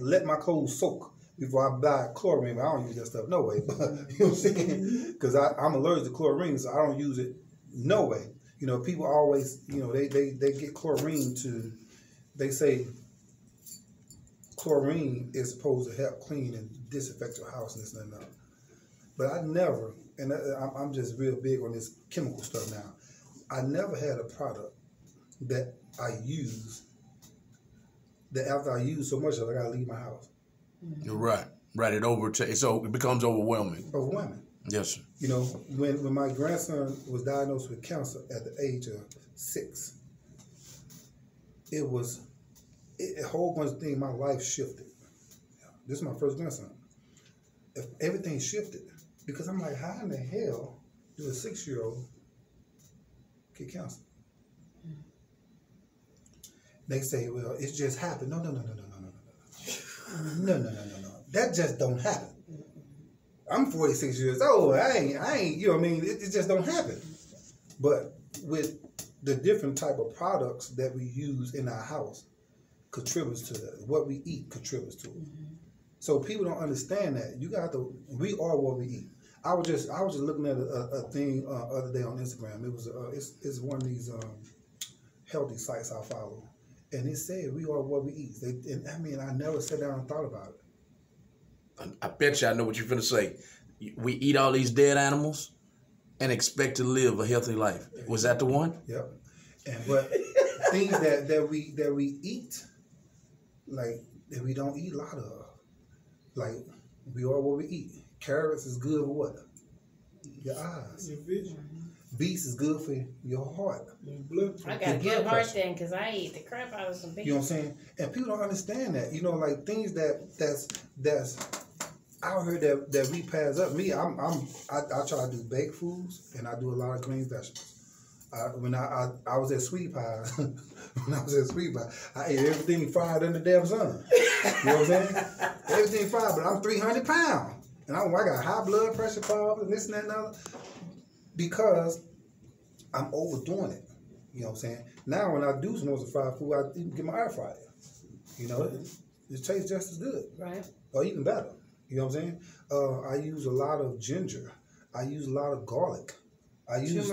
let my clothes soak before I buy chlorine. I don't use that stuff no way. But you know what I'm saying? Because I'm allergic to chlorine, so I don't use it no way. You know, people always, you know, they get chlorine to, they say chlorine is supposed to help clean and disinfect your house and this and that. But I never, and I'm just real big on this chemical stuff now. I never had a product that I use that after I use so much of it, I gotta leave my house. Right. So it becomes overwhelming. Overwhelming. Yes, sir. You know, when my grandson was diagnosed with cancer at the age of 6, it was a whole bunch of things. My life shifted. This is my first grandson. If everything shifted, because I'm like, how in the hell do a 6-year-old get cancer? They say, well, it's just happened. No. That just don't happen. I'm 46 years old. I ain't, you know what I mean? It just don't happen. But with the different type of products that we use in our house contributes to that. What we eat contributes to it. So people don't understand that. We are what we eat. I was just looking at a thing other day on Instagram. It was it's one of these healthy sites I follow. And it said we are what we eat. I never sat down and thought about it. I bet you I know what you're finna say. We eat all these dead animals and expect to live a healthy life. Was that the one? Yep. But things that we eat, like that we don't eat a lot of. Like we are what we eat. Carrots is good for what? Your eyes. Your vision. Beets is good for your heart. Your blood pressure. I got a good heart then because I eat the crap out of some beets. You know what I'm saying? And people don't understand that. You know, like things that's I heard that we pass up. Me, I try to do baked foods and I do a lot of green vegetables. When I was at Sweet Pie, I ate everything fried under the damn sun. You know what I'm saying? Everything fried, but I'm 300 pounds. And I got high blood pressure problems and this and that and other. Because I'm overdoing it. You know what I'm saying? Now when I do some of the fried food, I even get my air fryer. You know, it tastes just as good. Right. Or even better. You know what I'm saying? I use a lot of ginger. I use a lot of garlic. I use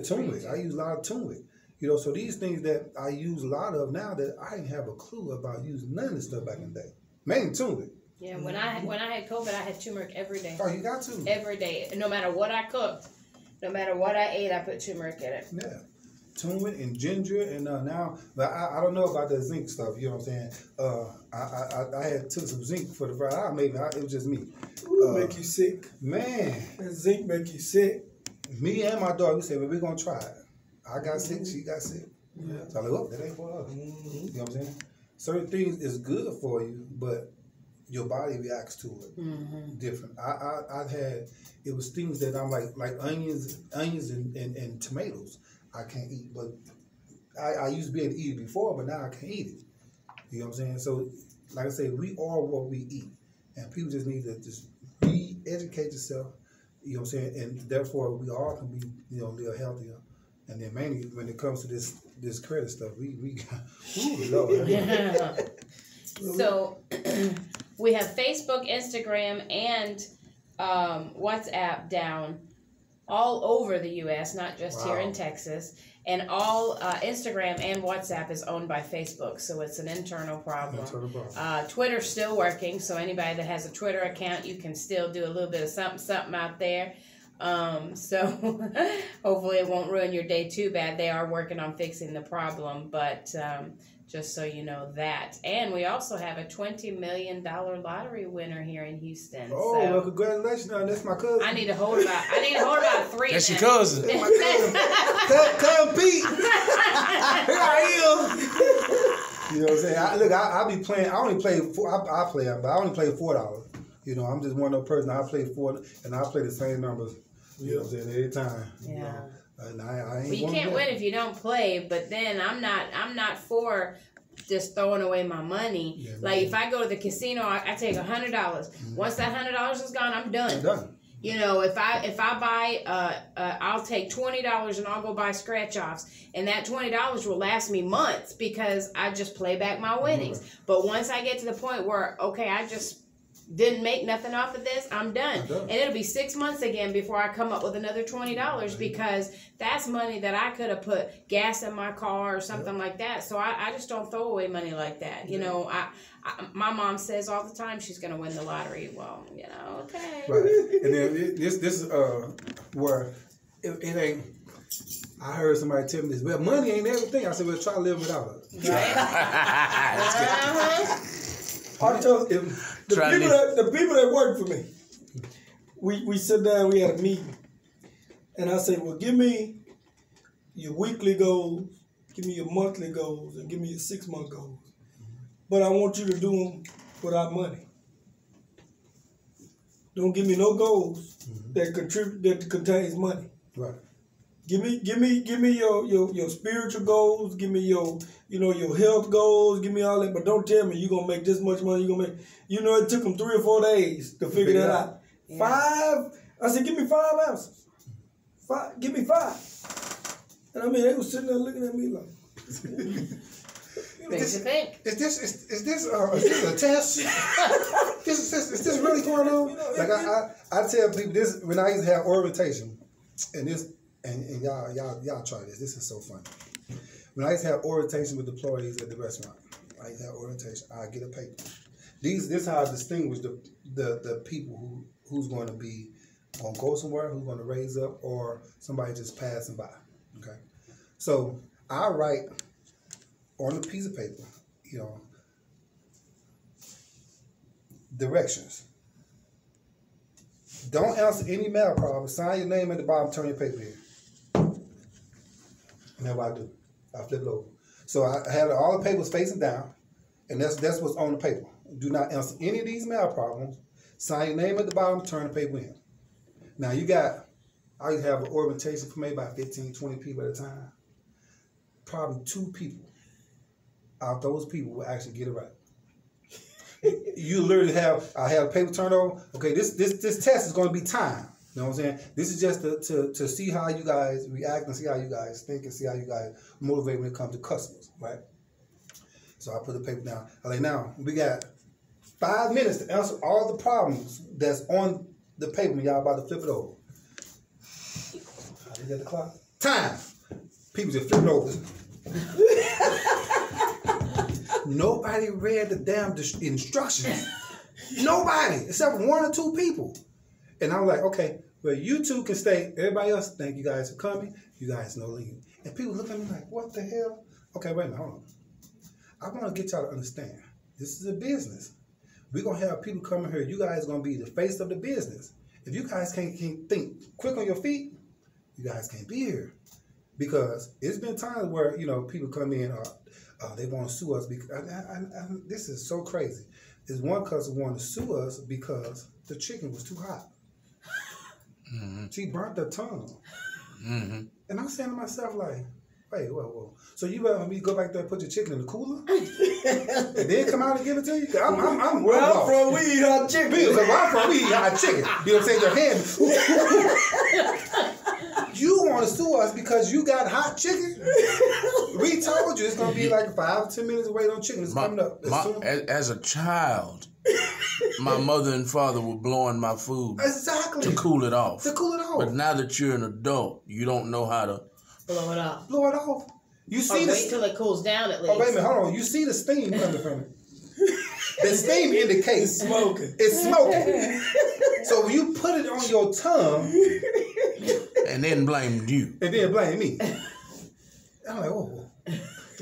turmeric. I use a lot of turmeric. You know, so these things that I use a lot of now that I didn't have a clue about using none of this stuff back in the day. Mainly turmeric. Yeah, when I had COVID, I had turmeric every day. Oh, you got to? Every day. No matter what I cooked, no matter what I ate, I put turmeric in it. Yeah. Turmeric and ginger and now, but I don't know about the zinc stuff. You know what I'm saying? I had took some zinc for the fry. It was just me. Make you sick. Man, that zinc make you sick. Me and my daughter, we said, well, we're gonna try it. I got sick, she got sick. Yeah. So I'm like, oh, that ain't for us. You know what I'm saying? Certain things is good for you, but your body reacts to it different. I've had, it was things that I'm like onions and tomatoes. I can't eat, but I used to be able to eat it before, but now I can't eat it. You know what I'm saying? So, like I say, we are what we eat, and people just need to just re-educate yourself. You know what I'm saying? And therefore, we all can be, you know, live healthier. And then mainly when it comes to this credit stuff, we got, ooh, Lord. Yeah. So we have Facebook, Instagram, and WhatsApp down all over the U.S., not just here in Texas. And all Instagram and WhatsApp is owned by Facebook, so it's an internal problem. Twitter's still working, so anybody that has a Twitter account, you can still do a little bit of something out there. So hopefully it won't ruin your day too bad. They are working on fixing the problem, but just so you know that. And we also have a $20 million lottery winner here in Houston. Oh, so, well, congratulations. That's my cousin. I need to hold about 3. That's your cousin. That's my cousin. Cousin Pete. Here I am. You know what I'm saying? I be playing. I only play, I play, but I only play $4. You know, I'm just one of those person. I play 4, and I play the same numbers. You know what I'm saying? Every time. Yeah. You know? And I ain't well, you can't win if you don't play. But then I'm not for just throwing away my money. Yeah, like if I go to the casino, I take $100. Once that $100 is gone, I'm done. You know, if I buy, I'll take $20 and I'll go buy scratch offs, and that $20 will last me months because I just play back my winnings. But once I get to the point where, okay, I just didn't make nothing off of this, I'm done. And it'll be 6 months again before I come up with another $20 because that's money that I could have put gas in my car or something like that. So I just don't throw away money like that. You know, my mom says all the time she's going to win the lottery. Well, you know, okay. Right. And then this is where it ain't. I heard somebody tell me this. Well, money ain't everything. I said, well, try to live without it. Right? I told the people that work for me, we sit down, we had a meeting, and I said, well, give me your weekly goals, give me your monthly goals, and give me your 6-month goals. But I want you to do them without money. Don't give me no goals that contains money. Right. Give me your spiritual goals. Give me your health goals. Give me all that, but don't tell me you're gonna make this much money. You're gonna make. You know, it took them 3 or 4 days to figure that out. Yeah. 5. I said, give me 5 ounces. 5. Give me 5. And I mean, they was sitting there looking at me like. Is this a test? Is this really going on? Like I tell people this when I used to have orientation, and this. And y'all try this. This is so funny. When I used to have orientation with employees at the restaurant, I used to have orientation. I get a paper. This is how I distinguish the people who's going to be gonna go somewhere, who's going to raise up, or somebody just passing by. Okay, so I write on a piece of paper, you know, directions. Don't answer any mail problems. Sign your name at the bottom. Turn your paper in. And that's what I do. I flip it over. So I have all the papers facing down, and that's what's on the paper. Do not answer any of these mail problems. Sign your name at the bottom. Turn the paper in. Now I used to have an orientation for maybe about 15, 20 people at a time. Probably 2 people out of those people will actually get it right. You literally I have paper turned over. Okay, this test is going to be timed. You know what I'm saying? This is just to see how you guys react and see how you guys think and see how you guys motivate when it comes to customers, right? So I put the paper down. I like, now we got 5 minutes to answer all the problems that's on the paper when y'all about to flip it over. I look at the clock. Time. People just flip it over. Nobody read the damn instructions. Nobody, except 1 or 2 people. And I'm like, okay, well, you 2 can stay. Everybody else, thank you guys for coming. You guys know leave. And people look at me like, what the hell? Okay, wait a minute, hold on. I want to get y'all to understand. This is a business. We're going to have people coming here. You guys are going to be the face of the business. If you guys can't think quick on your feet, you guys can't be here. Because it's been times where, you know, people come in, they want to sue us. Because this is so crazy. There's one customer wanted to sue us because the chicken was too hot. Mm-hmm. She burnt her tongue. Mm-hmm. And I'm saying to myself, like, wait, whoa. So you rather me go back there and put your chicken in the cooler? And then come out and give it to you? I'm where I'm from, we eat hot chicken. Where I'm from, we eat hot chicken. You know what I'm saying? Your hand. You want to sue us because you got hot chicken? We told you it's going to be like 5 to 10 minutes wait on chicken. It's coming up. As a child, my mother and father were blowing my food to cool it off. But now that you're an adult, you don't know how to blow it off. You see wait till it cools down at least. Oh, wait a minute, hold on. You see the steam coming from it. The steam indicates it's smoking. So when you put it on your tongue, and then blame you, and then blame me, I'm like, oh.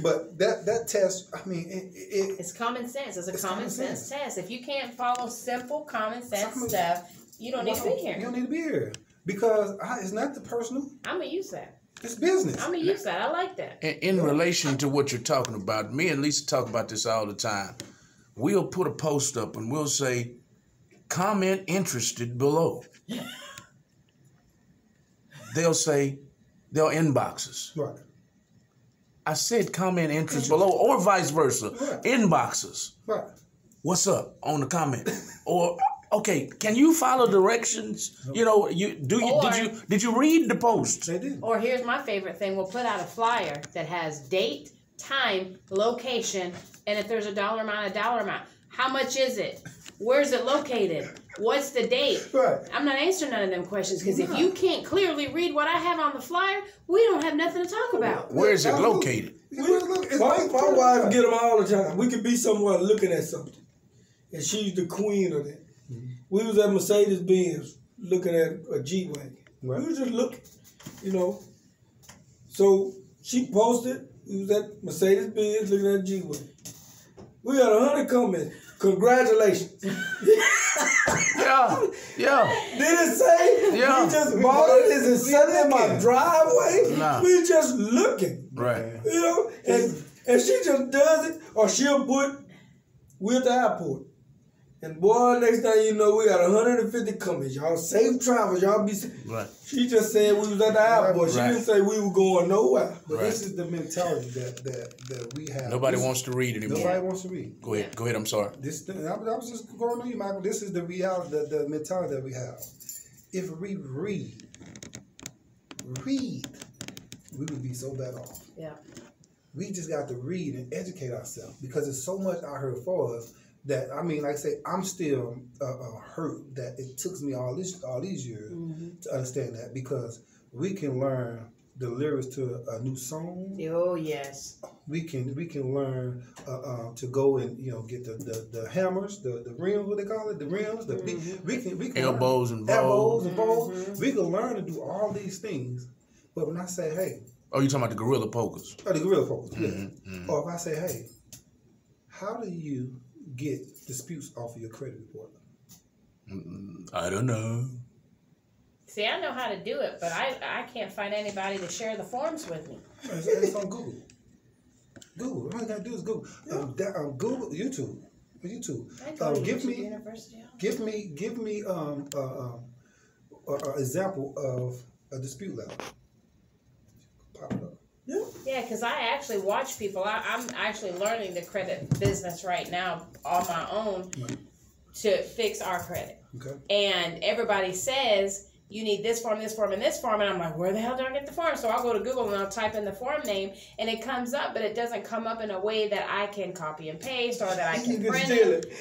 But that test, I mean, it's common sense. It's a common sense test. If you can't follow simple common sense stuff, you don't need to be here. You don't need to be here because it's not the personal. I'm gonna use that. It's business. I'm gonna use that. I like that. In relation to what you're talking about, me and Lisa talk about this all the time. We'll put a post up and we'll say, comment interested below. They'll inbox us. Right. I said comment interest below or vice versa. Right. Inbox us. Right. What's up on the comment? Or Okay, can you follow directions? You know, did you read the post? They did. Or here's my favorite thing: we'll put out a flyer that has date, time, location, and if there's a dollar amount. How much is it? Where's it located? What's the date? Right. I'm not answering none of them questions because if you can't clearly read what I have on the flyer, we don't have nothing to talk about. Where is it located? My wife get them all the time. We could be somewhere looking at something, and she's the queen of that. Mm-hmm. We was at Mercedes-Benz looking at a G-Wagon. Right. We was just looking, you know. So she posted, we was at Mercedes-Benz looking at a G-Wagon. We got 100 comments. Congratulations. Yeah. Did it say we just bought it? Is it sitting in my driveway? Nah. We just looking. Right. You know, and she just does it, or she'll put, we're at the airport. And boy, next thing you know, we got 150 comments. Y'all safe travels. Y'all be safe. Right. She just said we was at the airport. She didn't say we were going nowhere. But this is the mentality that we have. Nobody wants to read anymore. Nobody wants to read. Go ahead. I'm sorry. I was just going to you, Michael. This is the reality, the mentality that we have. If we read, we would be so bad off. Yeah. We just got to read and educate ourselves because there's so much out here for us. That I mean, like I say, I'm still hurt that it took me all these years to understand that because we can learn the lyrics to a new song. Oh yes. We can learn to go and get the hammers, the rims, what they call it, the rims. We can elbows learn, and balls. We can learn to do all these things, but when I say, hey, you talking about the gorilla pokers? Oh, the gorilla pokers, yeah. Or if I say, hey, how do you get disputes off of your credit report? I don't know. See, I know how to do it, but I can't find anybody to share the forms with me. It's on Google. All you gotta do is Google. Google YouTube. Give me an example of a dispute level. Pop it up. Yeah, because I actually watch people. I'm actually learning the credit business right now on my own to fix our credit. Okay. And everybody says you need this form, and this form, and I'm like, where the hell do I get the form? So I'll go to Google and I'll type in the form name, and it comes up, but it doesn't come up in a way that I can copy and paste or that I can print it.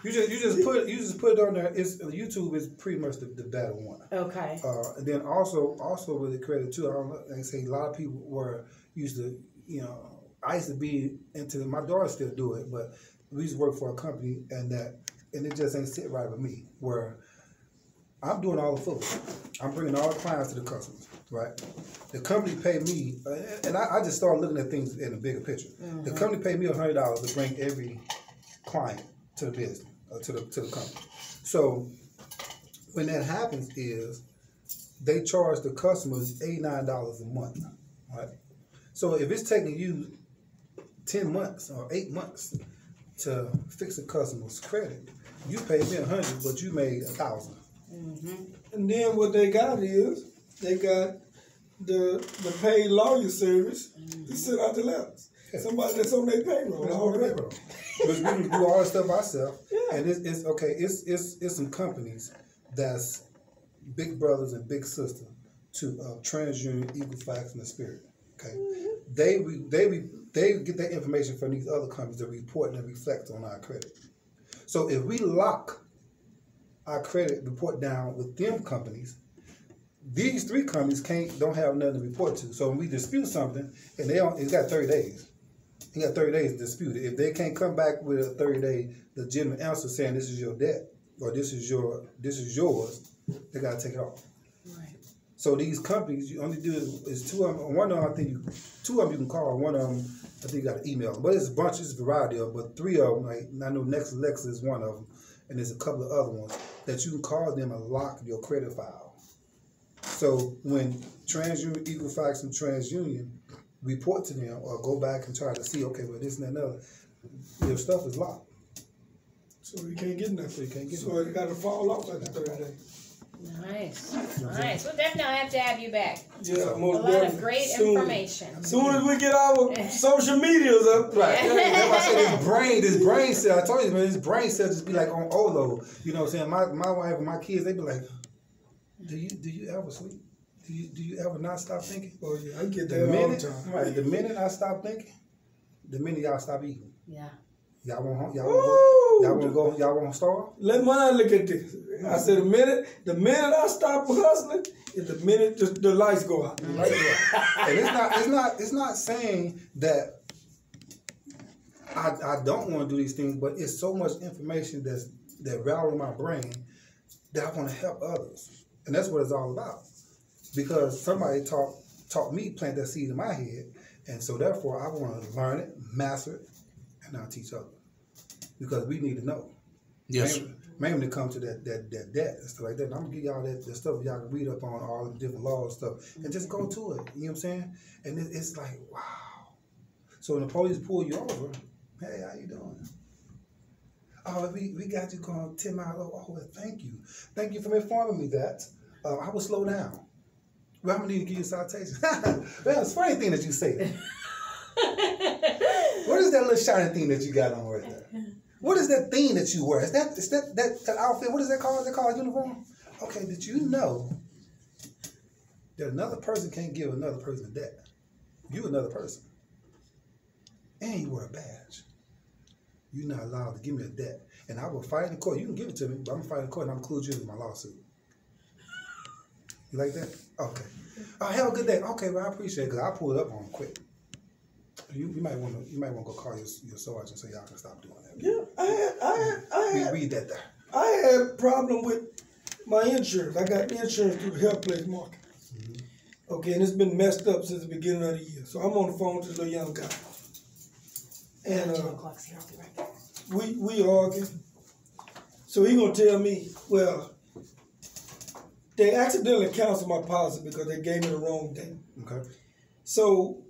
You just put it on there. YouTube is pretty much the better one. Okay. And then also with the credit too. I don't know, like I say, a lot of people used to I used to be into, my daughter still do it, but we used to work for a company and it just ain't sit right with me where I'm doing all the football. I'm bringing all the clients to the customers, right? The company paid me, and I just started looking at things in a bigger picture. The company paid me $100 to bring every client to the business, to the company. So when that happens is they charge the customers $89 a month, right? So if it's taking you 10 months or 8 months to fix a customer's credit, you paid me $100, but you made $1,000. And then what they got is they got the paid lawyer service to send out the letters. Yeah. Somebody that's on their payroll. Because we can do all this stuff ourselves. Yeah. And it's okay. It's some companies that's big brothers and big sisters to TransUnion, Equifax, and the Spirit. Okay, they get that information from these other companies that report and reflect on our credit. So if we lock our credit report down with them companies, these three companies don't have nothing to report to. So when we dispute something, and it's got 30 days. You got 30 days to dispute it. If they can't come back with a 30-day legitimate answer saying this is your debt or this is yours, they gotta take it off. Right. So these companies, you only do is two of them. One of them, I think two of them you can call. One of them, I think you got to email. But it's a bunch, it's a variety of them. But three of them, like I know Lexa is one of them, and there's a couple of other ones that you can call them and lock your credit file. So when TransUnion, Equifax, and TransUnion report to them or go back and try to see, okay, well this and that and other, your stuff is locked. So you can't get nothing. So you can't get So it got to fall off after 30 days. Nice. Nice. We'll definitely have to have you back. Yeah, a lot of great information. As soon as we get our social medias up. Right. That's why I said this brain cell, I told you, man, this brain cell just be like on Olo. You know what I'm saying? My wife and my kids, they be like, do you ever sleep? Do you ever not stop thinking? Oh yeah, I get that all the time. Right. The minute I stop thinking, the minute y'all stop eating. Yeah. Y'all won't starve? Let mine look at this. I said the minute I stop hustling is the minute the lights go out. And it's not saying that I don't want to do these things, but it's so much information that rattles my brain that I want to help others. And that's what it's all about. Because somebody taught me, plant that seed in my head, and so therefore I want to learn it, master it, and now teach others. Because we need to know. Yes. Mainly when it comes to that debt and stuff like that. And I'm going to give y'all that stuff y'all can read up on, all the different laws and stuff, and just go to it. You know what I'm saying? And it's like, wow. So when the police pull you over, hey, how you doing? Oh, we got you going 10 miles over. Oh, well, thank you. Thank you for informing me that. I will slow down. Well, I'm going to need to give you a citation. Well, it's a funny thing that you say that. What is that little shiny thing that you got on right there? What is that thing that you wear? Is that outfit? What is that called? Is that called a uniform? Okay, did you know that another person can't give another person a debt? You another person. And you wear a badge. You're not allowed to give me a debt. And I will fight in court. You can give it to me, but I'm going to fight in court and I'm going to include you in my lawsuit. You like that? Okay. Oh, have a good day. Okay, well, I appreciate it because I pulled up on them quick. You might want to go call your sergeant and say y'all can stop doing that. Yeah, I had read that there. I had a problem with my insurance. I got insurance through the health place market. Mm-hmm. Okay, and it's been messed up since the beginning of the year. So I'm on the phone to the little young guy. And we argue. So he gonna tell me, well, they accidentally canceled my policy because they gave me the wrong date. Okay. So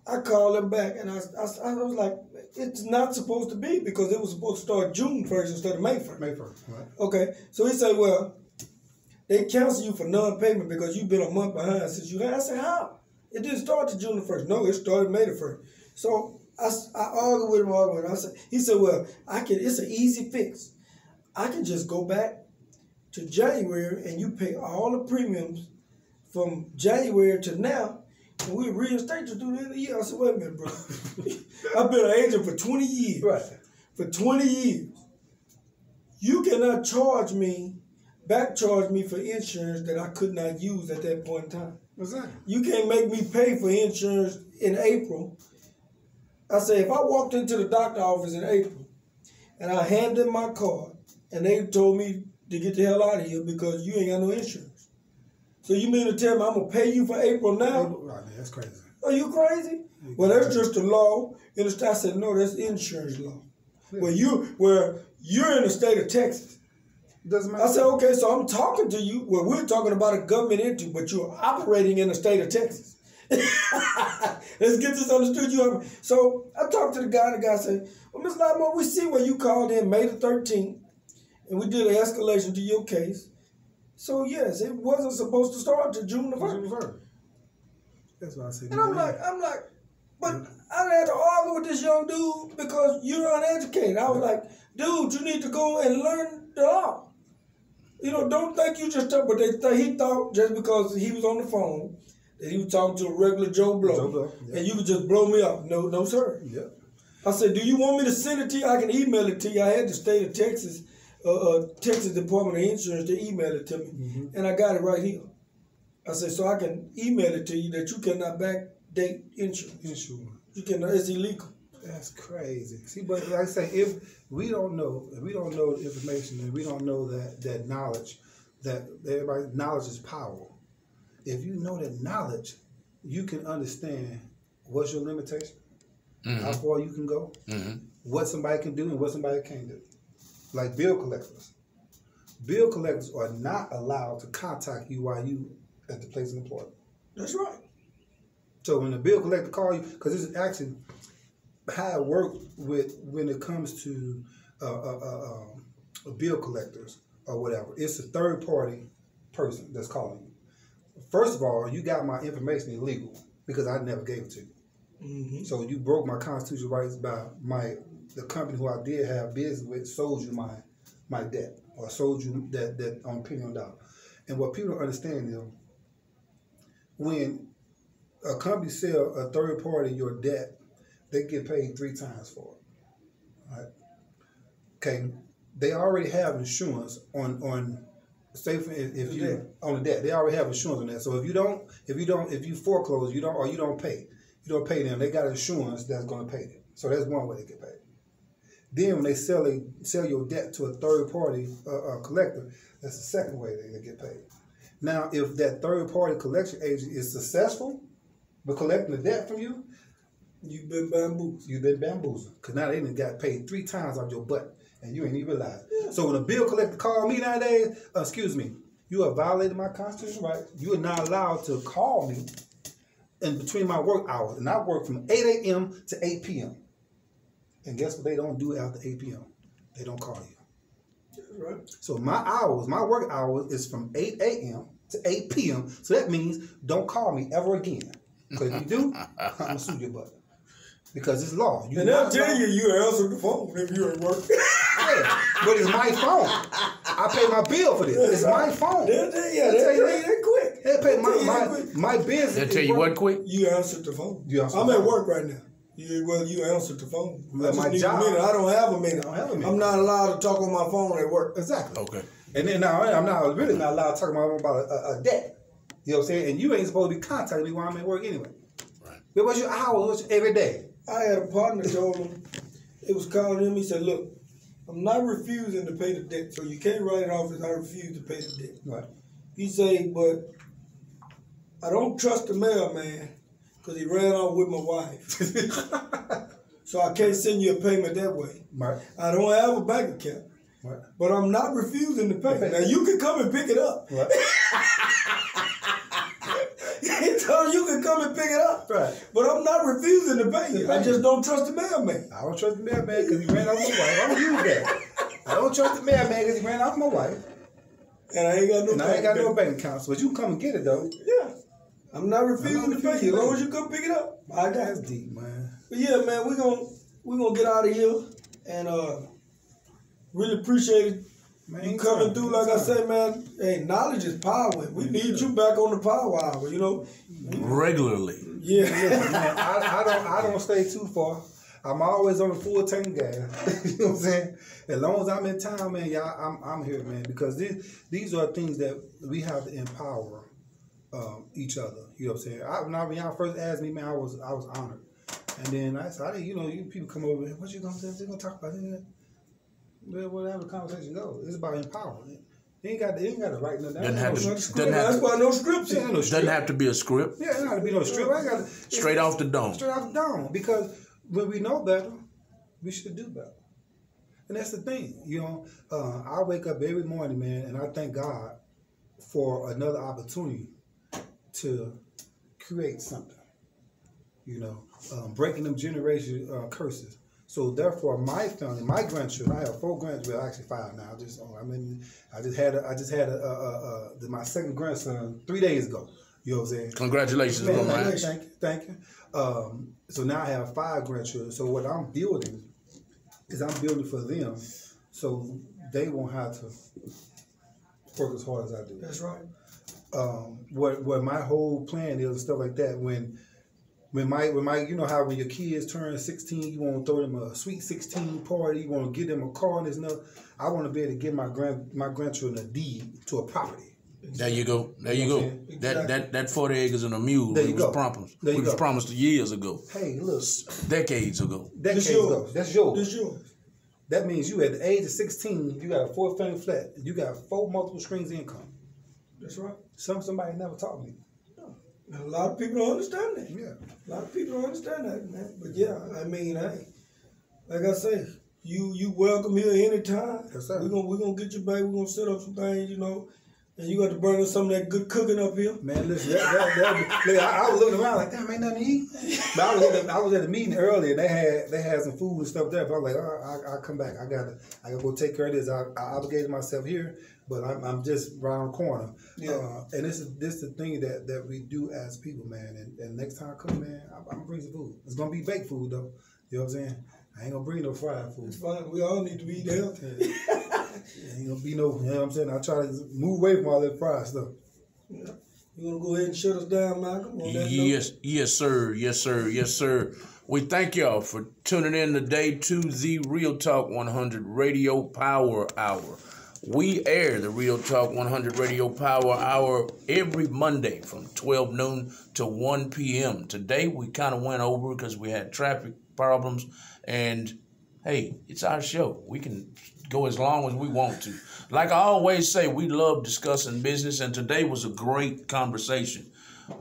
I called him back and I was like, it's not supposed to be because it was supposed to start June 1st instead of May 1st. May 1st, right. Okay. So he said, well, they cancel you for non-payment because you've been a month behind since you had. I said, how? It didn't start to June the 1st. No, it started May the 1st. So I argued with him. He said, well, it's an easy fix. I can just go back to January and you pay all the premiums from January to now, and we reinstate you through the end of the year. I said, wait a minute, bro. I've been an agent for 20 years. Right. For 20 years. You cannot back charge me for insurance that I could not use at that point in time. Exactly. You can't make me pay for insurance in April. I say, if I walked into the doctor's office in April and I handed them my card and they told me to get the hell out of here because you ain't got no insurance. So you mean to tell me I'm going to pay you for April now? Right, man, that's crazy. Are you crazy? Well, that's just the law. I said, no, that's insurance law. Yeah. Where you're in the state of Texas. Doesn't matter. I said, okay, so I'm talking to you. Well, we're talking about a government entity, but you're operating in the state of Texas. Let's get this understood. So I talked to the guy. The guy said, well, Ms. Lattimore, we see where you called in May the 13th, and we did an escalation to your case. So, yes, it wasn't supposed to start until June the 1st. That's what I said. And I'm like, but I had to argue with this young dude because you're uneducated. I was like, dude, you need to go and learn the law. You know, don't think you just talk, but he thought just because he was on the phone that he was talking to a regular Joe Blow, and you could just blow me up. No, sir. Yeah. I said, do you want me to send it to you? I can email it to you. I had the state of Texas, Texas Department of Insurance to email it to me, and I got it right here. I said, so I can email it to you that you cannot backdate insurance. You cannot. It's illegal. That's crazy. See, but like I say, if we don't know the information and we don't know that knowledge, that everybody knowledge is power. If you know that knowledge, you can understand what's your limitation, how far you can go, what somebody can do and what somebody can't do. Like bill collectors. Bill collectors are not allowed to contact you while you at the place of employment. That's right. So when the bill collector calls you, because this is actually how it works when it comes to bill collectors or whatever. It's a third party person that's calling you. First of all, you got my information illegal because I never gave it to you. Mm-hmm. So you broke my constitutional rights by the company who I did have business with sold you my debt or sold you that on penny on dollar. And what people don't understand is when a company sell a third party your debt, they get paid 3 times for it. Right? Okay, they already have insurance on say if you on the debt, they already have insurance on that. So if you foreclose, you don't pay them. They got insurance that's going to pay them. So that's one way they get paid. Then when they sell your debt to a third party collector, that's the second way they get paid. Now, if that third party collection agent is successful with collecting the debt from you, you've been bamboozled. You've been bamboozled because now they done got paid 3 times on your butt. And you ain't even realize. Yeah. So when a bill collector called me nowadays, excuse me, you have violated my constitutional right. You are not allowed to call me in between my work hours. And I work from 8 a.m. to 8 p.m. And guess what they don't do after 8 p.m.? They don't call you. That's right. So my work hours is from 8 a.m. to 8 p.m. So that means don't call me ever again. Because if you do, I'm going to sue your butt. Because it's law. And they'll tell you answer the phone if you're at work. Yeah, but it's my phone. I pay my bill for this. It's my phone. They'll tell you that quick. They pay my business. They'll tell you what quick? You answered the phone. I'm at work right now. You answered the phone. Well, my job. I don't have a minute. I'm not allowed to talk on my phone at work. Exactly. Okay. And then now I'm really not allowed to talk about a debt. You know what I'm saying? And you ain't supposed to be contacting me while I'm at work anyway. Right. But what's your hours every day? I had a partner told him, it was calling him, he said, look, I'm not refusing to pay the debt, so you can't write it off as I refuse to pay the debt. Right. He said, but I don't trust the mailman because he ran off with my wife. So I can't send you a payment that way. Right. I don't have a bank account. Right. But I'm not refusing to pay. Now you can come and pick it up. Right. He told you can come and pick it up. Right. But I'm not refusing to pay you. I just don't trust the mailman. I don't trust the mailman because he ran off my wife. I don't use that. I don't trust the mailman because he ran off my wife. And I ain't got no bank account. So you come and get it though. Yeah. I'm not refusing to pay you. As long as you come pick it up. I got That's deep, man. But yeah, man, we're gonna get out of here and really appreciate it. Man, you coming through, like I said, man. Hey, knowledge is power. We need you back on the power hour, you know. Regularly. Yeah. Listen, man, I don't stay too far. I'm always on the full tank gas. You know what I'm saying? As long as I'm in town, man, y'all, I'm here, man. Because these are things that we have to empower each other. You know what I'm saying? When y'all first asked me, man, I was honored. And then I said, you people come over, what you gonna say? They're gonna talk about it. Whatever the conversation goes, it's about empowerment. They ain't got to write nothing down. That's why no script. Doesn't have to be a script. Yeah, it doesn't have to be no script. I got straight off the dome. Straight off the dome. Because when we know better, we should do better. And that's the thing. I wake up every morning, man, and I thank God for another opportunity to create something. Breaking them generation curses. So therefore, my family, my grandchildren, I have 4 grandchildren, actually 5 now. I just had my second grandson 3 days ago. You know what I'm saying? Congratulations, man. Thank you. So now I have 5 grandchildren. So what I'm building is I'm building for them, so they won't have to work as hard as I do. That's right. What my whole plan is and stuff like that. When my how when your kids turn 16, you want to throw them a sweet 16 party, you want to give them a car and this and that. I want to be able to give my grandchildren a deed to a property. There you go. Exactly. That 40 acres and a mule was promised years ago. Hey, look. Decades ago. That's yours. That means you at the age of 16, you got a 4-family flat. You got 4 multiple streams of income. That's right. Somebody never taught me. A lot of people don't understand that. Yeah. A lot of people don't understand that, man. But yeah, I mean, hey, like I say, you welcome here anytime. Yes, sir. We're gonna get you back. We're gonna set up some things, And you got to bring us some of that good cooking up here. Man, listen, I was looking around like, damn, ain't nothing to eat. But I was at the meeting earlier. They had some food and stuff there. But I was like, I'll come back. I gotta go take care of this. I obligated myself here, but I'm just around the corner. Yeah. And this is the thing that we do as people, man. And next time I come, man, I'm gonna bring some food. It's gonna be baked food though. You know what I'm saying? I ain't gonna bring no fried food. It's fine. We all need to be healthy. Ain't gonna be no, you know what I'm saying? I try to move away from all that fried stuff. Yeah. You wanna go ahead and shut us down, Malcolm? Yes, sir. We thank y'all for tuning in today to the Real Talk 100 Radio Power Hour. We air the Real Talk 100 Radio Power Hour every Monday from 12 noon to 1 p.m. Today we kind of went over because we had traffic problems, and hey, it's our show. We can go as long as we want to. Like I always say, we love discussing business, and today was a great conversation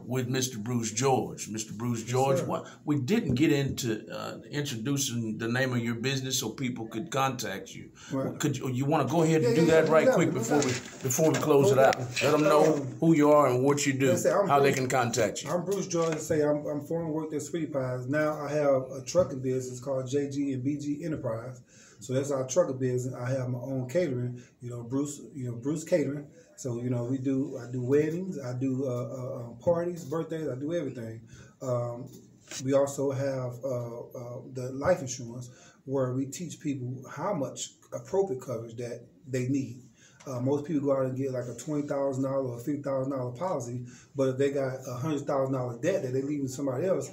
with Mr. Bruce George. Mr. Bruce George, we didn't get into introducing the name of your business so people could contact you. Right. Could you want to go ahead and do that right quick before we close it out? Let them know who you are and what you do, how they can contact you. I'm Bruce George. I'm formerly worked at Sweetie Pies. Now I have a trucking business called JG and BG Enterprise. So that's our trucking business. I have my own catering. Bruce Catering. So, I do weddings, I do parties, birthdays, I do everything. We also have the life insurance where we teach people how much appropriate coverage that they need. Most people go out and get like a $20,000 or $50,000 policy, but if they got a $100,000 debt that they leaving somebody else,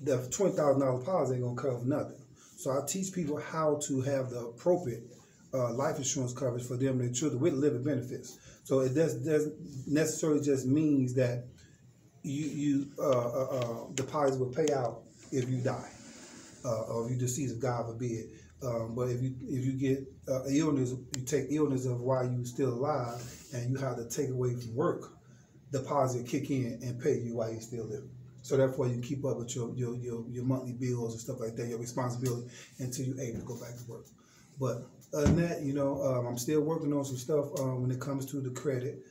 the $20,000 policy ain't gonna cover nothing. So I teach people how to have the appropriate life insurance coverage for them and their children with living benefits. So it doesn't necessarily just means that the policy will pay out if you die or if you decease, God forbid. But if you get illness, you take illness of while you still alive, and you have to take away from work, the policy will kick in and pay you while you're still living. So therefore, you can keep up with your monthly bills and stuff like that, your responsibility until you're able to go back to work. But other than that, I'm still working on some stuff when it comes to the credit,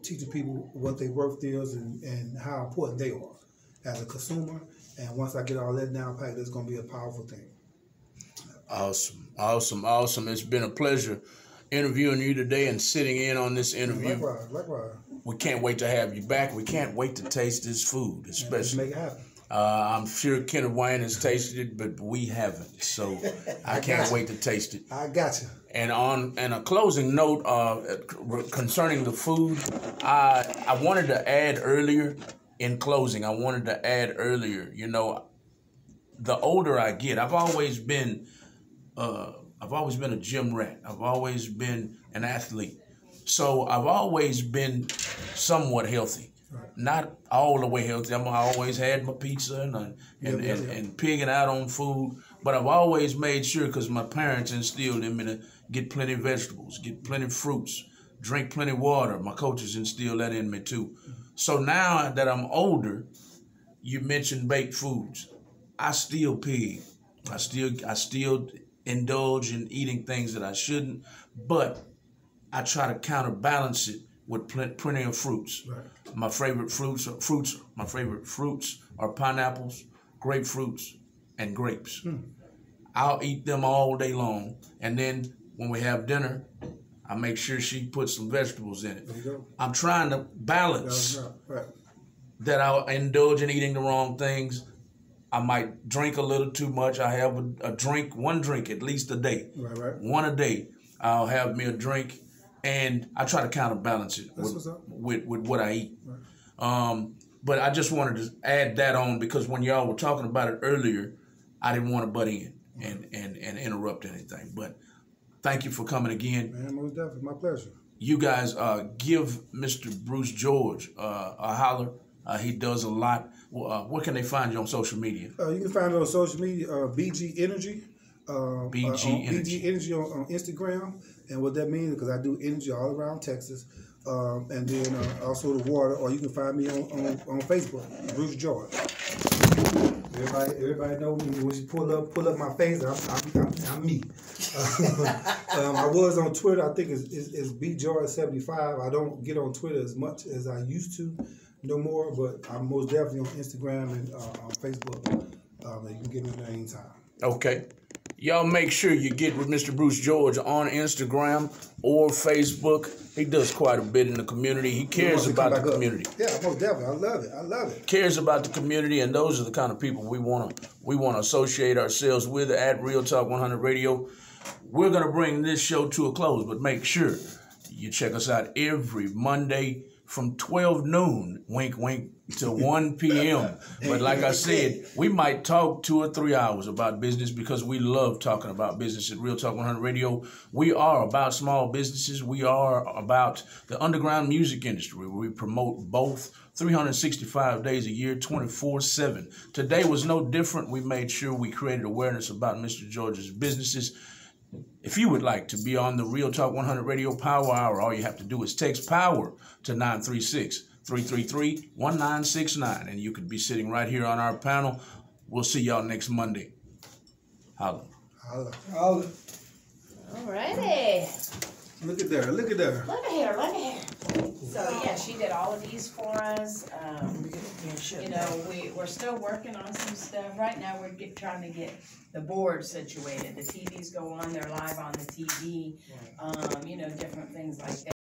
teaching people what their worth is and how important they are as a consumer. And once I get all that down packed, it's going to be a powerful thing. Awesome. It's been a pleasure interviewing you today and sitting in on this interview. Likewise. We can't wait to have you back. We can't wait to taste this food, especially. Let's make it happen. I'm sure Kenneth Wayne has tasted it, but we haven't. So I can't wait to taste it. I got you. And on a closing note concerning the food, I wanted to add earlier, in closing, the older I get, I've always been a gym rat. I've always been an athlete. So I've always been somewhat healthy. Right. Not all the way healthy. I always had my pizza and pigging out on food. But I've always made sure, because my parents instilled in me to get plenty of vegetables, get plenty of fruits, drink plenty of water. My coaches instilled that in me too. So now that I'm older, you mentioned baked foods. I still pig. I still indulge in eating things that I shouldn't, but I try to counterbalance it with plenty of fruits. Right. My favorite fruits are pineapples, grapefruits, and grapes. I'll eat them all day long, and then when we have dinner, I make sure she puts some vegetables in it. There you go. I'm trying to balance that I'll indulge in eating the wrong things. I might drink a little too much. I have one drink at least a day. Right. One a day. I'll have me a drink, and I try to counterbalance it with what I eat. Right. But I just wanted to add that on, because when y'all were talking about it earlier, I didn't want to butt in and interrupt anything. But thank you for coming again. Man, most definitely. My pleasure. You guys give Mr. Bruce George a holler. He does a lot. Where can they find you on social media? You can find me on social media, BG Energy. BG Energy on Instagram. And what that means, because I do energy all around Texas. And then also the water. Or you can find me on Facebook, Bruce George. Everybody know me. When you pull up my face, I'm me. I was on Twitter. I think it's BJoy75. I don't get on Twitter as much as I used to, no more. But I'm most definitely on Instagram and on Facebook. You can get me there anytime. Okay. Y'all make sure you get with Mr. Bruce George on Instagram or Facebook. He does quite a bit in the community. He cares about the community. Yeah, most definitely. I love it. Cares about the community, and those are the kind of people we want to associate ourselves with at Real Talk 100 Radio. We're going to bring this show to a close, but make sure you check us out every Monday from 12 noon, wink, wink, to 1 p.m. But like I said, we might talk 2 or 3 hours about business because we love talking about business at Real Talk 100 Radio. We are about small businesses. We are about the underground music industry. We promote both 365 days a year, 24/7. Today was no different. We made sure we created awareness about Mr. George's businesses. If you would like to be on the Real Talk 100 Radio Power Hour, all you have to do is text POWER to 936-333-1969, and you could be sitting right here on our panel. We'll see y'all next Monday. Holla. All Alrighty. Look at there. Look at here. So yeah, she did all of these for us. You know, we're still working on some stuff. Right now we're trying to get the board situated. The TVs go on, they're live on the TV. You know, different things like that.